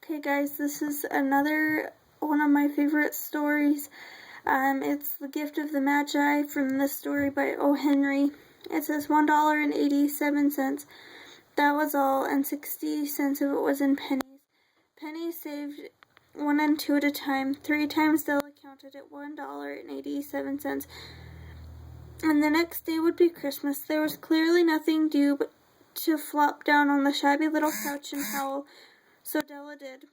Okay guys, this is another one of my favorite stories. It's The Gift of the Magi from this story by O. Henry. It says $1.87. That was all, and 60 cents of it was in pennies. Pennies saved 1 and 2 at a time. 3 times Della counted at $1.87. And the next day would be Christmas. There was clearly nothing due but to flop down on the shabby little couch and howl. So Della did.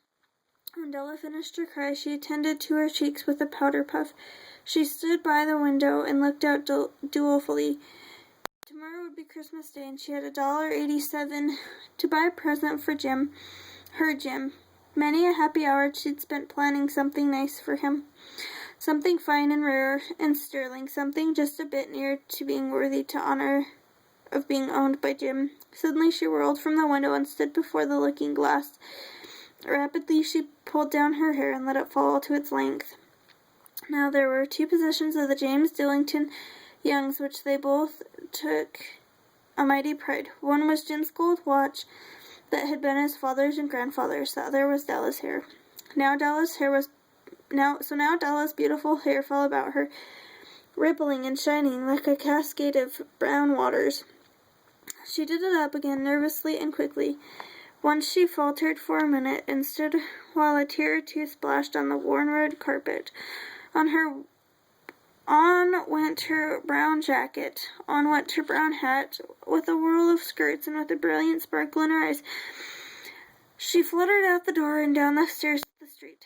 When Della finished her cry, she attended to her cheeks with a powder puff. She stood by the window and looked out dolefully. Tomorrow would be Christmas Day, and she had $1.87 to buy a present for Jim, her Jim. Many a happy hour she'd spent planning something nice for him. Something fine and rare and sterling, something just a bit near to being worthy to honor of being owned by Jim. Suddenly she whirled from the window and stood before the looking glass. Rapidly she pulled down her hair and let it fall to its length. Now there were 2 possessions of the James Dillington Youngs which they both took a mighty pride. One was Jim's gold watch that had been his father's and grandfather's. The other was Della's hair. Now Della's beautiful hair fell about her, rippling and shining like a cascade of brown waters. She did it up again nervously and quickly. Once she faltered for a minute and stood while a tear or two splashed on the worn red carpet. On went her brown jacket, on went her brown hat, with a whirl of skirts and with a brilliant sparkle in her eyes. She fluttered out the door and down the stairs to the street,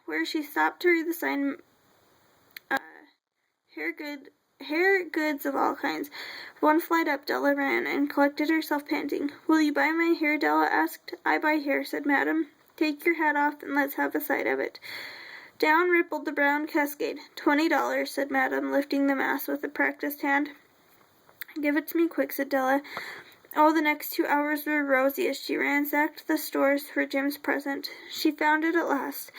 where she stopped to read the sign, hair goods of all kinds. One flight up, Della ran and collected herself, panting. "Will you buy my hair?" Della asked. "I buy hair," said Madam. "Take your hat off and let's have a sight of it." Down rippled the brown cascade. $20, said Madam, lifting the mass with a practiced hand. "Give it to me quick," said Della. Oh, the next 2 hours were rosy as she ransacked the stores for Jim's present. She found it at last.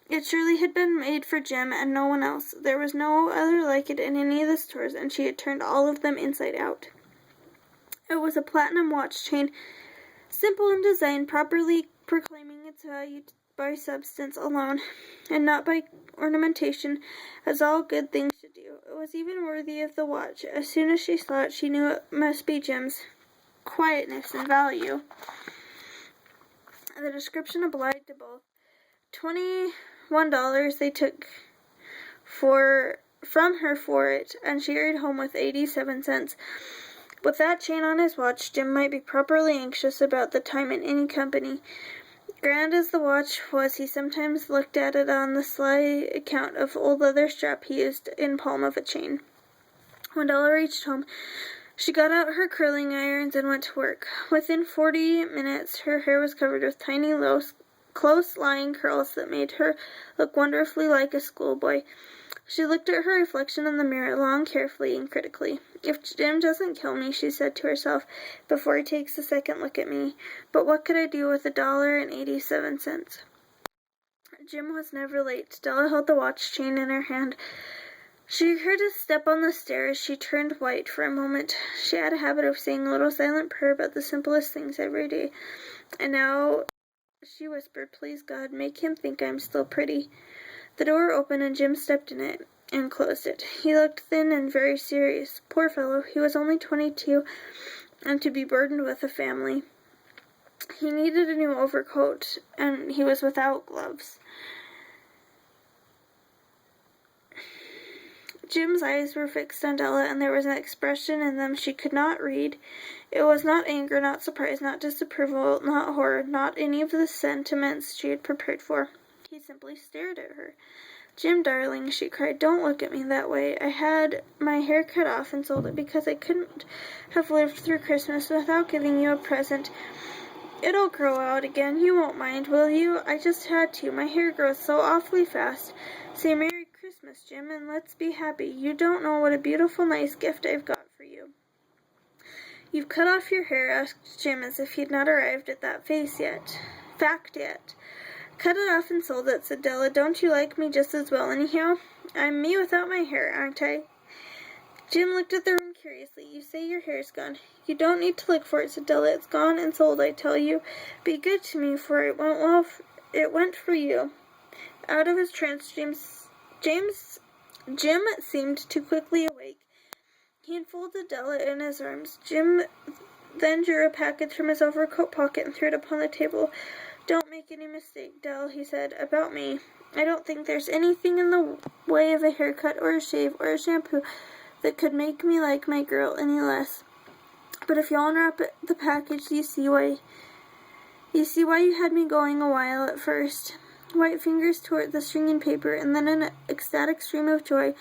It surely had been made for Jim and no one else. There was no other like it in any of the stores, and she had turned all of them inside out. It was a platinum watch chain, simple in design, properly proclaiming its value by substance alone, and not by ornamentation, as all good things should do. It was even worthy of the watch. As soon as she saw it, she knew it must be Jim's. Quietness and value. The description applied to both. $21 they took from her for it, and she hurried home with 87 cents. With that chain on his watch, Jim might be properly anxious about the time in any company. Grand as the watch was, he sometimes looked at it on the sly account of old leather strap he used in palm of a chain. When Della reached home, she got out her curling irons and went to work. Within 40 minutes, her hair was covered with tiny, close-lying curls that made her look wonderfully like a schoolboy. She looked at her reflection in the mirror long, carefully, and critically. "If Jim doesn't kill me," she said to herself, "before he takes a second look at me. But what could I do with $1.87? Jim was never late. Della held the watch chain in her hand. She heard his step on the stairs. She turned white for a moment. She had a habit of saying a little silent prayer about the simplest things every day. And now she whispered, "Please, God, make him think I'm still pretty." The door opened and Jim stepped in it and closed it. He looked thin and very serious. Poor fellow, he was only 22 and to be burdened with a family. He needed a new overcoat, and he was without gloves. Jim's eyes were fixed on Della, and there was an expression in them she could not read. It was not anger, not surprise, not disapproval, not horror, not any of the sentiments she had prepared for. He simply stared at her. "Jim, darling," she cried, "don't look at me that way. I had my hair cut off and sold it because I couldn't have lived through Christmas without giving you a present. It'll grow out again. You won't mind, will you? I just had to. My hair grows so awfully fast. Say Merry Christmas, Jim, and let's be happy. You don't know what a beautiful, nice gift I've got for you." "You've cut off your hair?" asked Jim, as if he'd not arrived at that fact yet. "Cut it off and sold it," said Della. "Don't you like me just as well, anyhow? I'm me without my hair, aren't I?" Jim looked at the room curiously. You say your hair's gone. You don't need to look for it, said Della. It's gone and sold, I tell you. Be good to me, for it went well. It went for you. Out of his trance, Jim seemed to quickly awake. He enfolded Della in his arms. Jim then drew a package from his overcoat pocket and threw it upon the table. Don't make any mistake, Dell, he said, about me. I don't think there's anything in the way of a haircut or a shave or a shampoo that could make me like my girl any less. But if you'll unwrap the package, you see why you had me going a while at first. White fingers tore at the stringing paper, and then an ecstatic stream of joy,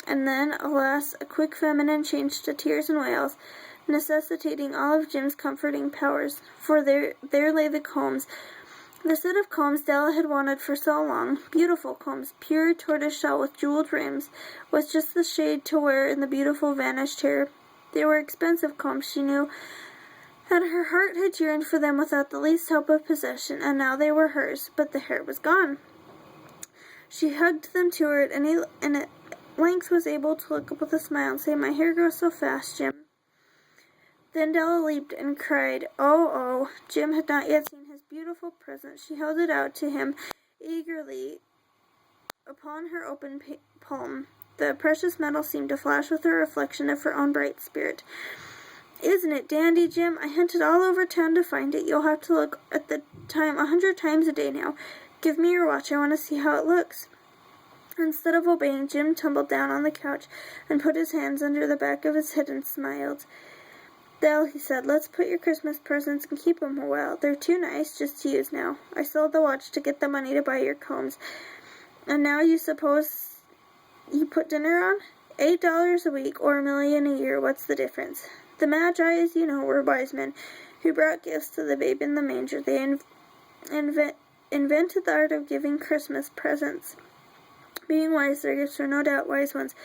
and then, alas, a quick feminine change to tears and wails, necessitating all of Jim's comforting powers, for there lay the combs. The set of combs Della had wanted for so long, beautiful combs, pure tortoiseshell with jeweled rims, was just the shade to wear in the beautiful vanished hair. They were expensive combs, she knew, and her heart had yearned for them without the least hope of possession, and now they were hers, but the hair was gone. She hugged them to her, and at length was able to look up with a smile and say, My hair grows so fast, Jim. Then Della leaped and cried, Oh, oh. Jim had not yet seen his beautiful present. She held it out to him eagerly upon her open palm. The precious metal seemed to flash with a reflection of her own bright spirit. Isn't it dandy, Jim? I hunted all over town to find it. You'll have to look at the time 100 times a day now. Give me your watch. I want to see how it looks. Instead of obeying, Jim tumbled down on the couch and put his hands under the back of his head and smiled. Dell, he said, let's put your Christmas presents and keep 'em a while. They're too nice just to use now. I sold the watch to get the money to buy your combs. And now you suppose you put dinner on? $8 a week or $1 million a year. What's the difference? The Magi, as you know, were wise men who brought gifts to the babe in the manger. They invented the art of giving Christmas presents. Being wise, their gifts were no doubt wise ones,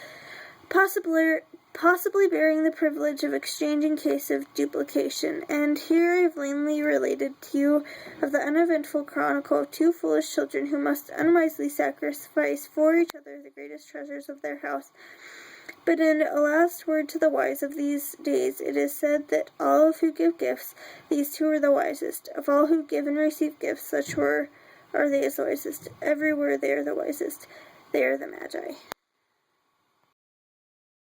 possibly bearing the privilege of exchange in case of duplication. And here I have lamely related to you of the uneventful chronicle of two foolish children who must unwisely sacrifice for each other the greatest treasures of their house. But in a last word to the wise of these days, it is said that all who give gifts, these two are the wisest. Of all who give and receive gifts, such are they as the wisest. Everywhere they are the wisest. They are the Magi.